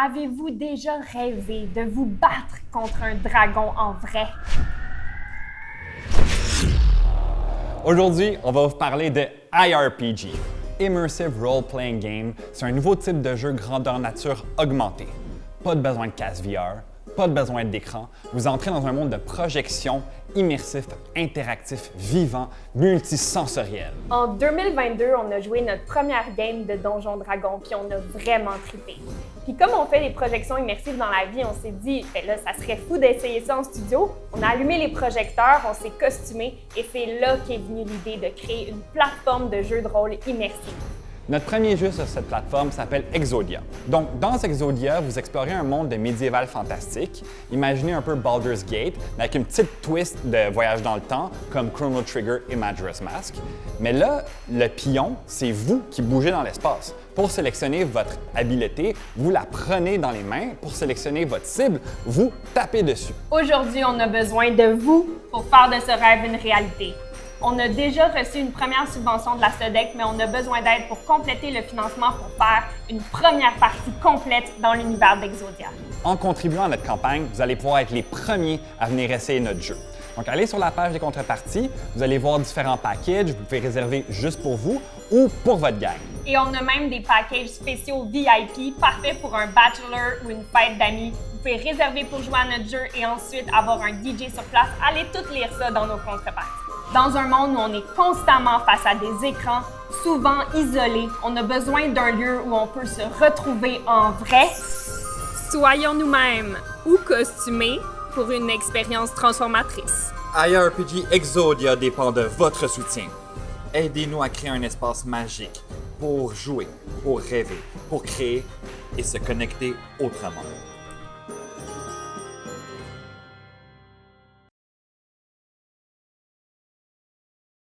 Avez-vous déjà rêvé de vous battre contre un dragon en vrai? Aujourd'hui, on va vous parler de IRPG. Immersive Role Playing Game, c'est un nouveau type de jeu grandeur nature augmentée. Pas de besoin de casque VR, pas de besoin d'écran. Vous entrez dans un monde de projection immersif, interactif, vivant, multisensoriel. En 2022, on a joué notre première game de Donjon Dragon, puis on a vraiment trippé. Puis comme on fait des projections immersives dans la vie, on s'est dit, ben là, ça serait fou d'essayer ça en studio. On a allumé les projecteurs, on s'est costumé, et c'est là qu'est venue l'idée de créer une plateforme de jeu de rôle immersif. Notre premier jeu sur cette plateforme s'appelle Exodia. Donc, dans Exodia, vous explorez un monde de médiéval fantastique. Imaginez un peu Baldur's Gate, mais avec une petite twist de voyage dans le temps, comme Chrono Trigger et Majora's Mask. Mais là, le pion, c'est vous qui bougez dans l'espace. Pour sélectionner votre habileté, vous la prenez dans les mains. Pour sélectionner votre cible, vous tapez dessus. Aujourd'hui, on a besoin de vous pour faire de ce rêve une réalité. On a déjà reçu une première subvention de la SODEC, mais on a besoin d'aide pour compléter le financement pour faire une première partie complète dans l'univers d'Exodia. En contribuant à notre campagne, vous allez pouvoir être les premiers à venir essayer notre jeu. Donc, allez sur la page des contreparties, vous allez voir différents packages, vous pouvez réserver juste pour vous ou pour votre gang. Et on a même des packages spéciaux VIP, parfaits pour un bachelor ou une fête d'amis. Vous pouvez réserver pour jouer à notre jeu et ensuite avoir un DJ sur place. Allez tout lire ça dans nos contreparties. Dans un monde où on est constamment face à des écrans, souvent isolés, on a besoin d'un lieu où on peut se retrouver en vrai. Soyons nous-mêmes ou costumés pour une expérience transformatrice. IRPG Exodia dépend de votre soutien. Aidez-nous à créer un espace magique pour jouer, pour rêver, pour créer et se connecter autrement.